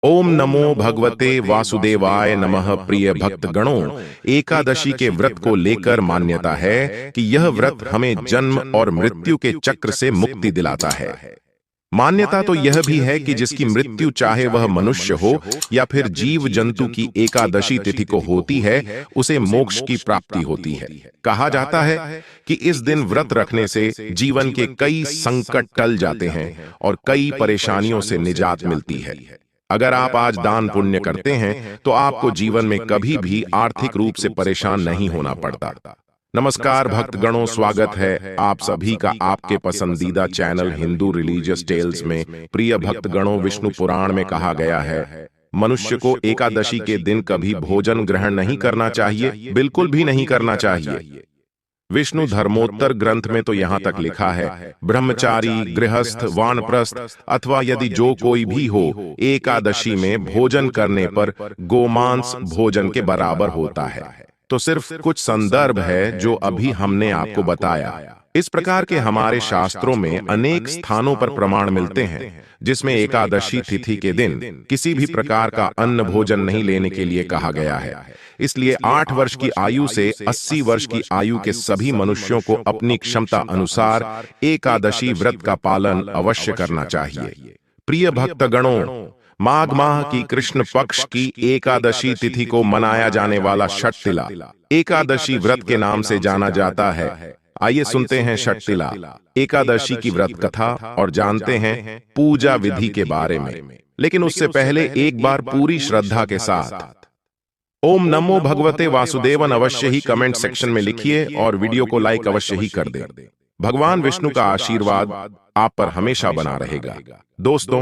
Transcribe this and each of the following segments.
ओम नमो भगवते वासुदेवाय नमः। प्रिय भक्त गणों, एकादशी के व्रत को लेकर मान्यता है कि यह व्रत हमें जन्म और मृत्यु के चक्र से मुक्ति दिलाता है। मान्यता तो यह भी है कि जिसकी मृत्यु चाहे वह मनुष्य हो या फिर जीव जंतु की एकादशी तिथि को होती है, उसे मोक्ष की प्राप्ति होती है। कहा जाता है कि इस दिन व्रत रखने से जीवन के कई संकट टल जाते हैं और कई परेशानियों से निजात मिलती है। अगर आप आज दान पुण्य करते हैं तो आपको जीवन में कभी भी आर्थिक रूप से परेशान नहीं होना पड़ता। नमस्कार भक्तगणों, स्वागत है आप सभी का आपके पसंदीदा चैनल हिंदू रिलीजियस टेल्स में। प्रिय भक्तगणों, विष्णु पुराण में कहा गया है मनुष्य को एकादशी के दिन कभी भोजन ग्रहण नहीं करना चाहिए, बिल्कुल भी नहीं करना चाहिए। विष्णु धर्मोत्तर ग्रंथ में तो यहाँ तक लिखा है, ब्रह्मचारी, गृहस्थ, वानप्रस्थ अथवा यदि जो कोई भी हो, एकादशी में भोजन करने पर गोमांस भोजन के बराबर होता है। तो सिर्फ कुछ संदर्भ है जो अभी हमने आपको बताया। इस प्रकार के हमारे शास्त्रों में अनेक स्थानों पर प्रमाण मिलते हैं जिसमें एकादशी तिथि के दिन किसी भी प्रकार का अन्न भोजन नहीं लेने के लिए कहा गया है। इसलिए 8 वर्ष की आयु से 80 वर्ष की आयु के सभी मनुष्यों को अपनी क्षमता अनुसार एकादशी व्रत का पालन अवश्य करना चाहिए। प्रिय भक्तगणों, माघ माह की कृष्ण पक्ष की एकादशी तिथि को मनाया जाने वाला षटतिला एकादशी व्रत के नाम से जाना जाता है। आइए सुनते हैं षटतिला एकादशी की व्रत कथा और जानते हैं पूजा विधि के बारे में। लेकिन उससे पहले एक बार पूरी श्रद्धा के साथ ओम नमो भगवते वासुदेवन अवश्य ही कमेंट सेक्शन में लिखिए और वीडियो को लाइक अवश्य ही कर दें। भगवान विष्णु का आशीर्वाद आप पर हमेशा बना रहेगा। दोस्तों,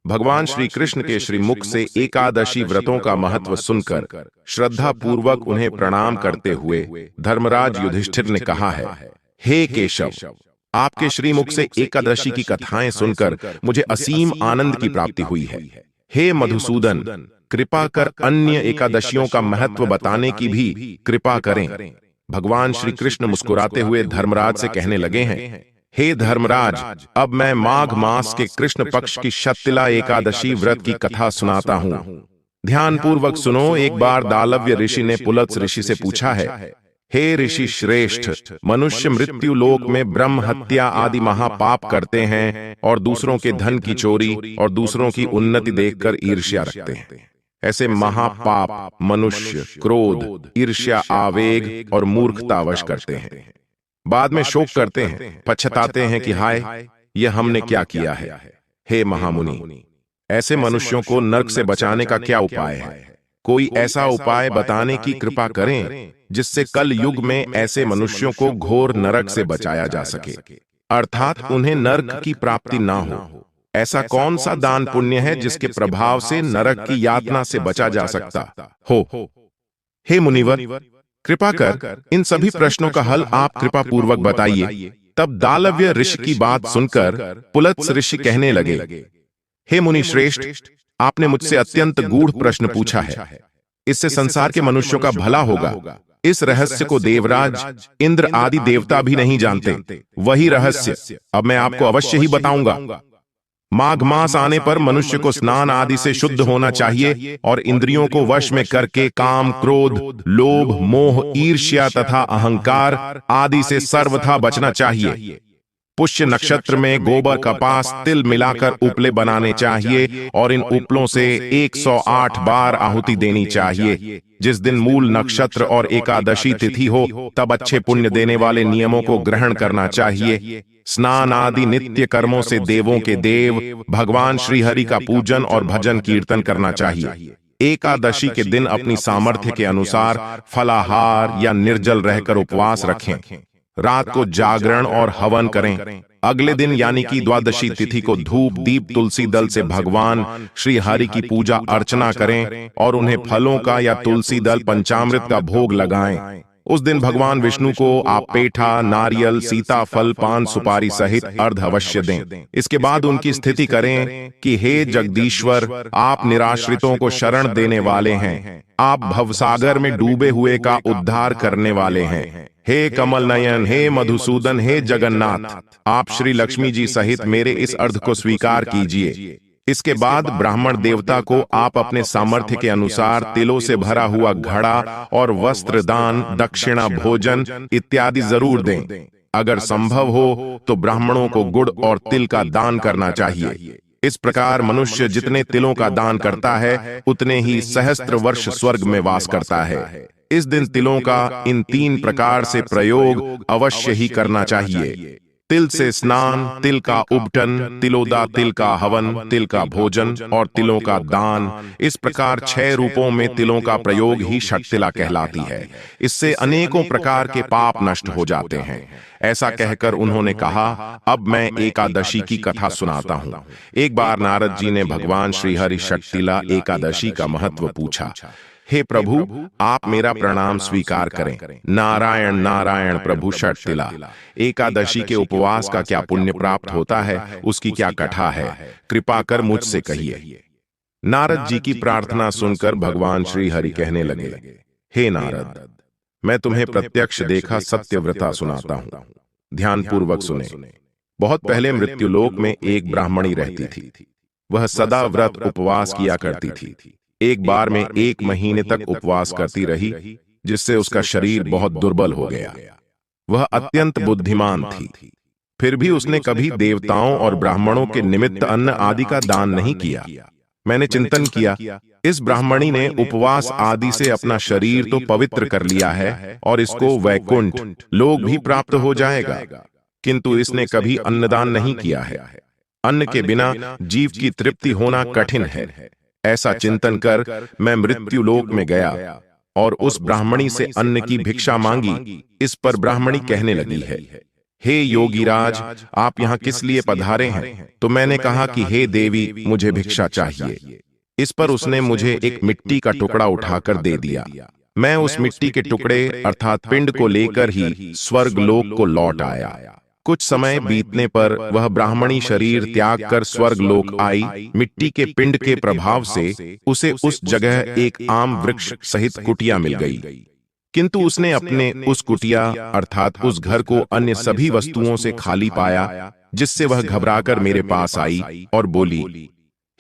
भगवान श्री कृष्ण के श्रीमुख से एकादशी व्रतों का महत्व सुनकर श्रद्धा पूर्वक उन्हें प्रणाम करते हुए धर्मराज युधिष्ठिर ने कहा है, हे केशव, आपके श्रीमुख से एकादशी की कथाएं सुनकर मुझे असीम आनंद की प्राप्ति हुई है। हे मधुसूदन, कृपा कर अन्य एकादशियों का महत्व बताने की भी कृपा करें। भगवान श्री कृष्ण मुस्कुराते हुए धर्मराज से कहने लगे हैं, हे धर्मराज, अब मैं माघ मास के कृष्ण पक्ष की षटतिला एकादशी व्रत की कथा सुनाता हूँ। ध्यान पूर्वक सुनो। एक बार दालव्य ऋषि ने पुलत्स ऋषि से पूछा है, हे ऋषि श्रेष्ठ, मनुष्य मृत्यु लोक में ब्रह्म हत्या आदि महापाप करते हैं और दूसरों के धन की चोरी और दूसरों की उन्नति देखकर ईर्ष्या रखते हैं। ऐसे महापाप मनुष्य क्रोध, ईर्ष्या, आवेग और मूर्खतावश करते हैं। बाद में शोक करते हैं, पछताते हैं कि हाय, यह हमने क्या किया है। हे महामुनि, ऐसे मनुष्यों को नरक से बचाने का क्या उपाय है? कोई ऐसा उपाय बताने की कृपा करें जिससे कल युग में ऐसे मनुष्यों को घोर नरक से बचाया जा सके, अर्थात उन्हें नरक की प्राप्ति ना हो। ऐसा कौन सा दान पुण्य है जिसके प्रभाव से नरक की यातना से बचा जा सकता हो? हे मुनिवर, कृपा कर इन सभी प्रश्नों का हल आप कृपा पूर्वक बताइए। तब दालव्य ऋषि की बात सुनकर पुलत्स ऋषि कहने लगे, हे मुनि श्रेष्ठ, आपने मुझसे अत्यंत गूढ़ प्रश्न पूछा है। इससे संसार के मनुष्यों का भला होगा। इस रहस्य को देवराज, इंद्र आदि देवता भी नहीं जानते। वही रहस्य अब मैं आपको अवश्य ही बताऊंगा। माघ मास आने पर मनुष्य को स्नान आदि से शुद्ध होना चाहिए और इंद्रियों को वश में करके काम, क्रोध, लोभ, मोह, ईर्ष्या तथा अहंकार आदि से सर्वथा बचना चाहिए। पुष्य नक्षत्र में गोबर, कपास, तिल मिलाकर उपले बनाने चाहिए और इन उपलों से 108 बार आहुति देनी चाहिए। जिस दिन मूल नक्षत्र और एकादशी तिथि हो तब अच्छे पुण्य देने वाले नियमों को ग्रहण करना चाहिए। स्नान आदि नित्य कर्मों से देवों के देव भगवान श्रीहरि का पूजन और भजन कीर्तन करना चाहिए। एकादशी के दिन अपनी सामर्थ्य के अनुसार फलाहार या निर्जल रहकर उपवास रखें। रात को जागरण और हवन करें। अगले दिन यानी कि द्वादशी तिथि को धूप, दीप, तुलसी दल से भगवान श्री हरि की पूजा अर्चना करें और उन्हें फलों का या तुलसी दल, पंचामृत का भोग लगाएं। उस दिन भगवान विष्णु को आप पेठा, नारियल, सीताफल, पान सुपारी सहित अर्घ अवश्य दें। इसके बाद उनकी स्थिति करें कि हे जगदीश्वर, आप निराश्रितों को शरण देने वाले हैं। आप भवसागर में डूबे हुए का उद्धार करने वाले हैं। हे कमल नयन, हे मधुसूदन, हे जगन्नाथ, आप श्री लक्ष्मी जी सहित मेरे इस अर्घ को स्वीकार कीजिए। इसके बाद ब्राह्मण देवता को आप अपने सामर्थ्य के अनुसार तिलों से भरा हुआ घड़ा और वस्त्र दान, दक्षिणा, भोजन इत्यादि जरूर दें। अगर संभव हो तो ब्राह्मणों को गुड़ और तिल का दान करना चाहिए। इस प्रकार मनुष्य जितने तिलों का दान करता है उतने ही सहस्त्र वर्ष स्वर्ग में वास करता है। इस दिन तिलों का इन 3 प्रकार से प्रयोग अवश्य ही करना चाहिए। तिल से स्नान, तिल का उबटन, तिलोदा, तिल का हवन, तिल का भोजन और तिलों का दान। इस प्रकार 6 रूपों में तिलों का प्रयोग ही षटतिला कहलाती है। इससे अनेकों प्रकार के पाप नष्ट हो जाते हैं। ऐसा कहकर उन्होंने कहा, अब मैं एकादशी की कथा सुनाता हूं। एक बार नारद जी ने भगवान श्री हरि षटतिला एकादशी का महत्व पूछा। हे प्रभु, आप मेरा प्रणाम स्वीकार करें। नारायण नारायण प्रभु षटतिला। एकादशी के उपवास का क्या पुण्य प्राप्त होता है, उसकी क्या कथा है, कृपा कर मुझसे कहिए। नारद जी की प्रार्थना सुनकर भगवान श्री हरि कहने लगे, हे नारद, मैं तुम्हें प्रत्यक्ष देखा सत्यव्रता सुनाता हूं। ध्यानपूर्वक सुने। बहुत पहले मृत्युलोक में एक ब्राह्मणी रहती थी। वह सदा व्रत उपवास किया करती थी। एक बार में 1 महीने तक उपवास करती रही, जिससे उसका शरीर बहुत दुर्बल हो गया। वह अत्यंत बुद्धिमान थी, फिर भी उसने कभी देवताओं और ब्राह्मणों के निमित्त अन्न आदि का दान नहीं किया। मैंने चिंतन किया, इस ब्राह्मणी ने उपवास आदि से अपना शरीर तो पवित्र कर लिया है और इसको वैकुंठ लोक भी प्राप्त हो जाएगा, किंतु इसने कभी अन्नदान नहीं किया है। अन्न के बिना जीव की तृप्ति होना कठिन है। ऐसा चिंतन कर मैं मृत्युलोक में गया और उस ब्राह्मणी से अन्न की भिक्षा मांगी। इस पर ब्राह्मणी कहने लगी है, हे योगीराज, आप यहाँ किस लिए पधारे हैं? तो मैंने कहा कि हे देवी, मुझे भिक्षा चाहिए। इस पर उसने मुझे एक मिट्टी का टुकड़ा उठाकर दे दिया। मैं उस मिट्टी के टुकड़े अर्थात पिंड को लेकर ही स्वर्ग लोक को लौट आया। कुछ समय बीतने पर वह ब्राह्मणी शरीर त्याग कर स्वर्ग लोक आई। मिट्टी के पिंड के प्रभाव से उसे उस जगह एक आम वृक्ष सहित कुटिया मिल गई, किंतु उसने अपने उस कुटिया अर्थात उस घर को अन्य सभी वस्तुओं से खाली पाया, जिससे वह घबराकर मेरे पास आई और बोली,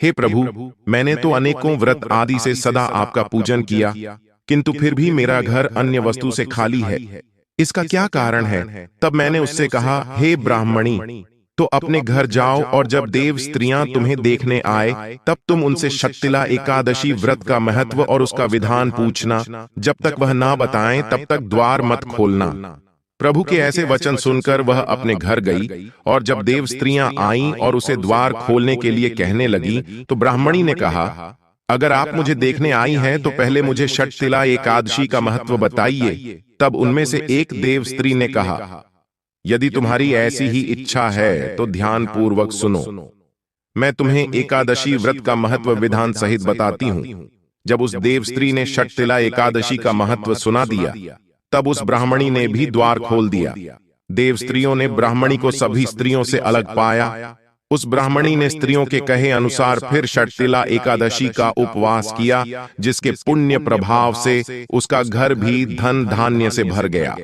हे प्रभु, मैंने तो अनेकों व्रत आदि से सदा आपका पूजन किया, किंतु फिर भी मेरा घर अन्य वस्तु से खाली है। इसका क्या कारण है? तब मैंने उससे कहा, हे ब्राह्मणी, तो अपने घर जाओ और जब देव स्त्रियां तुम्हें देखने आए तब तुम उनसे षटतिला एकादशी व्रत का महत्व और उसका विधान पूछना। जब तक वह ना बताएं तब तक द्वार मत खोलना। प्रभु के ऐसे वचन सुनकर वह अपने घर गई और जब देव स्त्रियां आईं और उसे द्वार खोलने के लिए कहने लगी तो ब्राह्मणी ने कहा, अगर आप मुझे देखने आई हैं तो पहले मुझे षटतिला एकादशी का महत्व बताइए। तब उनमें से एक देव स्त्री ने कहा, यदि तुम्हारी ऐसी ही इच्छा है तो ध्यान पूर्वक सुनो। मैं तुम्हें एकादशी व्रत का महत्व विधान सहित बताती हूं। जब उस देव स्त्री ने षटतिला एकादशी का महत्व सुना दिया तब उस ब्राह्मणी ने भी द्वार खोल दिया। देव स्त्रियों ने ब्राह्मणी को सभी स्त्रियों से अलग पाया। उस ब्राह्मणी ने स्त्रियों के कहे अनुसार फिर षटतिला एकादशी का उपवास किया, जिसके पुण्य प्रभाव से उसका घर भी धन धान्य से भर गया।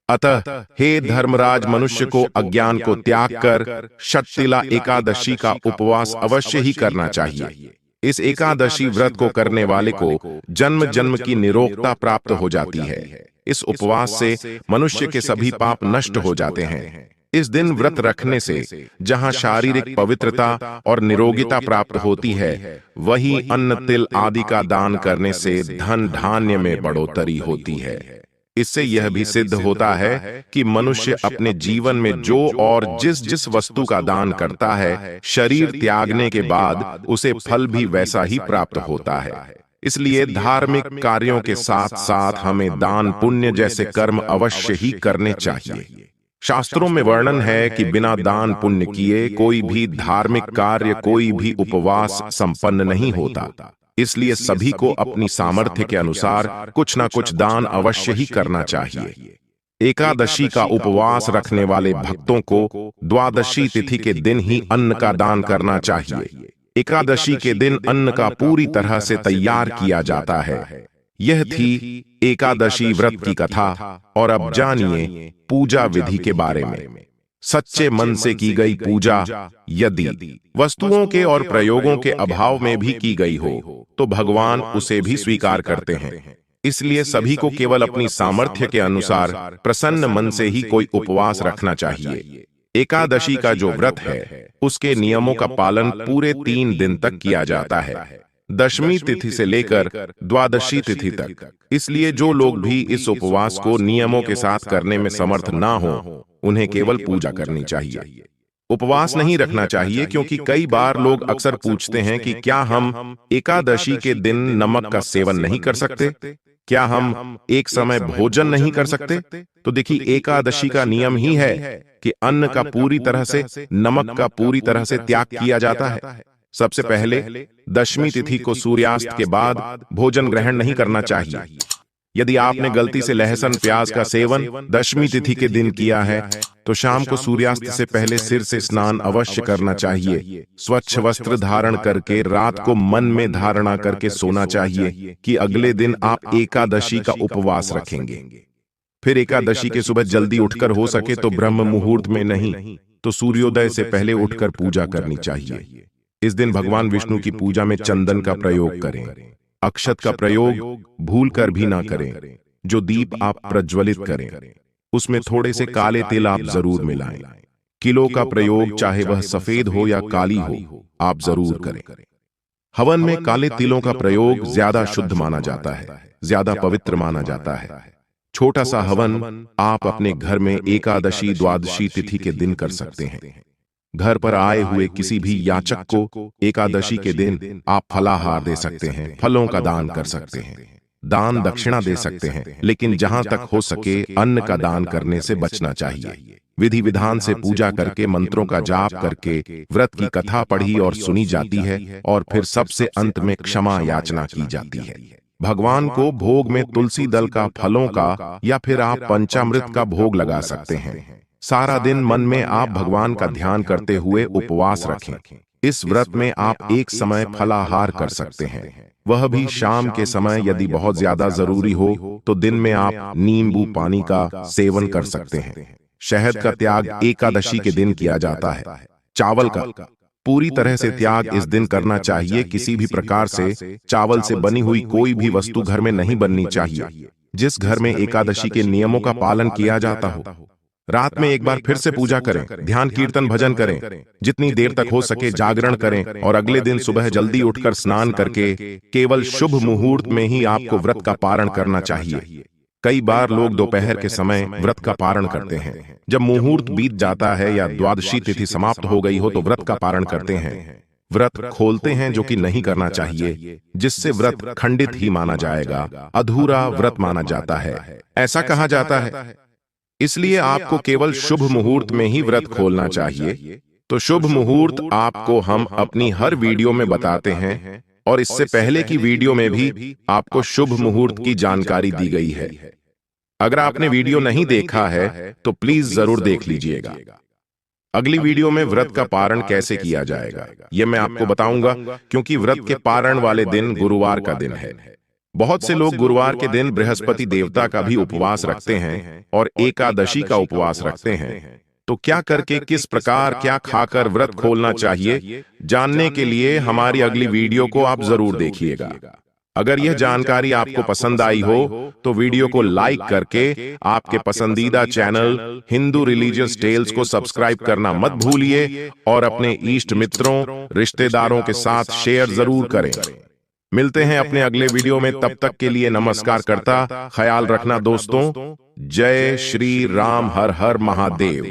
अतः हे धर्मराज, मनुष्य को अज्ञान को त्याग कर षटतिला एकादशी का उपवास अवश्य ही करना चाहिए। इस एकादशी व्रत को करने वाले को जन्म जन्म की निरोगता प्राप्त हो जाती है। इस उपवास से मनुष्य के सभी पाप नष्ट हो जाते हैं। इस दिन व्रत रखने से जहां शारीरिक पवित्रता और निरोगिता प्राप्त होती है, वही अन्न तिल आदि का दान करने से धन धान्य में बढ़ोतरी होती है। इससे यह भी सिद्ध होता है कि मनुष्य अपने जीवन में जो और जिस जिस वस्तु का दान करता है, शरीर त्यागने के बाद उसे फल भी वैसा ही प्राप्त होता है। इसलिए धार्मिक कार्यों के साथ साथ हमें दान पुण्य जैसे कर्म अवश्य ही करने चाहिए। शास्त्रों में वर्णन है कि बिना दान पुण्य किए कोई भी धार्मिक कार्य, कोई भी उपवास संपन्न नहीं होता। इसलिए सभी को अपनी सामर्थ्य के अनुसार कुछ ना कुछ दान अवश्य ही करना चाहिए। एकादशी का उपवास रखने वाले भक्तों को द्वादशी तिथि के दिन ही अन्न का दान करना चाहिए। एकादशी के दिन अन्न का पूरी तरह से तैयार किया जाता है। यह थी एकादशी व्रत की कथा। और अब जानिए पूजा विधि के बारे में। सच्चे मन से की गई पूजा यदि वस्तुओं के और प्रयोगों के अभाव में भी की गई हो तो भगवान उसे भी स्वीकार करते हैं। इसलिए सभी को केवल अपनी सामर्थ्य के अनुसार प्रसन्न मन से ही कोई उपवास रखना चाहिए। एकादशी का जो व्रत है उसके नियमों का पालन पूरे 3 दिन तक किया जाता है, दशमी तिथि से लेकर द्वादशी तिथि तक। इसलिए जो लोग भी इस उपवास को नियमों के साथ करने में समर्थ ना हो उन्हें केवल पूजा करनी चाहिए, उपवास नहीं रखना चाहिए। क्योंकि कई बार लोग अक्सर पूछते हैं कि क्या हम एकादशी के दिन नमक का सेवन नहीं कर सकते, क्या हम एक समय भोजन नहीं कर सकते? तो देखिए, एकादशी का नियम ही है कि अन्न का पूरी तरह से, नमक का पूरी तरह से त्याग किया जाता है। सबसे पहले दशमी तिथि को सूर्यास्त के बाद भोजन ग्रहण नहीं करना चाहिए। यदि आपने गलती से लहसुन प्याज का सेवन दशमी तिथि के दिन किया है तो शाम को सूर्यास्त से पहले सिर से स्नान अवश्य करना चाहिए। स्वच्छ वस्त्र धारण करके रात को मन में धारणा करके सोना चाहिए कि अगले दिन आप एकादशी का उपवास रखेंगे। फिर एकादशी के सुबह जल्दी उठकर, हो सके तो ब्रह्म मुहूर्त में नहीं तो सूर्योदय से पहले उठकर पूजा करनी चाहिए। इस दिन भगवान विष्णु की पूजा में चंदन का प्रयोग करें। अक्षत का प्रयोग भूलकर भी ना करें। जो दीप आप प्रज्वलित करें उसमें थोड़े से काले तिल आप जरूर मिलाएं। किलो का प्रयोग, चाहे वह सफेद हो या काली हो, आप जरूर करें। हवन में काले तिलों का प्रयोग ज्यादा शुद्ध माना जाता है, ज्यादा पवित्र माना जाता है। छोटा सा हवन आप अपने घर में एकादशी द्वादशी तिथि के दिन कर सकते हैं। घर पर आए हुए किसी भी याचक को एकादशी के दिन आप फलाहार दे सकते हैं, फलों का दान कर सकते हैं, दान दक्षिणा दे सकते हैं। लेकिन जहां तक हो सके अन्न का दान करने से बचना चाहिए। विधि विधान से पूजा करके, मंत्रों का जाप करके व्रत की कथा पढ़ी और सुनी जाती है और फिर सबसे अंत में क्षमा याचना की जाती है। भगवान को भोग में तुलसी दल का, फलों का या फिर आप पंचामृत का भोग लगा सकते हैं। सारा दिन मन में आप भगवान का ध्यान करते हुए उपवास रखें। इस व्रत में आप एक समय फलाहार कर सकते हैं, वह भी शाम के समय। यदि बहुत ज्यादा जरूरी हो तो दिन में आप नींबू पानी का सेवन कर सकते हैं। शहद का त्याग एकादशी के दिन किया जाता है। चावल का पूरी तरह से त्याग इस दिन करना चाहिए। किसी भी प्रकार से चावल से बनी हुई कोई भी वस्तु घर में नहीं बननी चाहिए। जिस घर में एकादशी के नियमों का पालन किया जाता हो, रात में एक बार फिर से पूजा करें, ध्यान कीर्तन भजन करें, जितनी देर तक हो सके जागरण करें और अगले दिन सुबह जल्दी उठकर स्नान करके केवल शुभ मुहूर्त में ही आपको व्रत का पारण करना चाहिए। कई बार लोग दोपहर के समय व्रत का पारण करते हैं। जब मुहूर्त बीत जाता है या द्वादशी तिथि समाप्त हो गई हो तो व्रत का पारण करते हैं, व्रत खोलते हैं, जो कि नहीं करना चाहिए, जिससे व्रत खंडित ही माना जाएगा, अधूरा व्रत माना जाता है, ऐसा कहा जाता है। इसलिए आपको केवल शुभ मुहूर्त में ही व्रत खोलना चाहिए। तो शुभ मुहूर्त आपको हम अपनी हर वीडियो में बताते हैं और इससे पहले की वीडियो में भी आपको शुभ मुहूर्त की जानकारी दी गई है। अगर आपने वीडियो नहीं देखा है तो प्लीज जरूर देख लीजिएगा। अगली वीडियो में व्रत का पारण कैसे किया जाएगा यह मैं आपको बताऊंगा, क्योंकि व्रत के पारण वाले दिन गुरुवार का दिन है। बहुत से लोग गुरुवार के दिन बृहस्पति देवता का भी उपवास रखते हैं और एकादशी का उपवास रखते हैं। तो क्या करके, किस प्रकार, क्या खाकर व्रत खोलना चाहिए, जानने के लिए हमारी अगली वीडियो को आप जरूर देखिएगा। अगर यह जानकारी आपको पसंद आई हो तो वीडियो को लाइक करके आपके पसंदीदा चैनल हिंदू रिलीजियस टेल्स को सब्सक्राइब करना मत भूलिए और अपने इष्ट मित्रों, रिश्तेदारों के साथ शेयर जरूर करें। मिलते हैं अपने अगले वीडियो में, तब तक के लिए नमस्कार करता, ख्याल रखना दोस्तों। जय श्री राम, हर हर महादेव।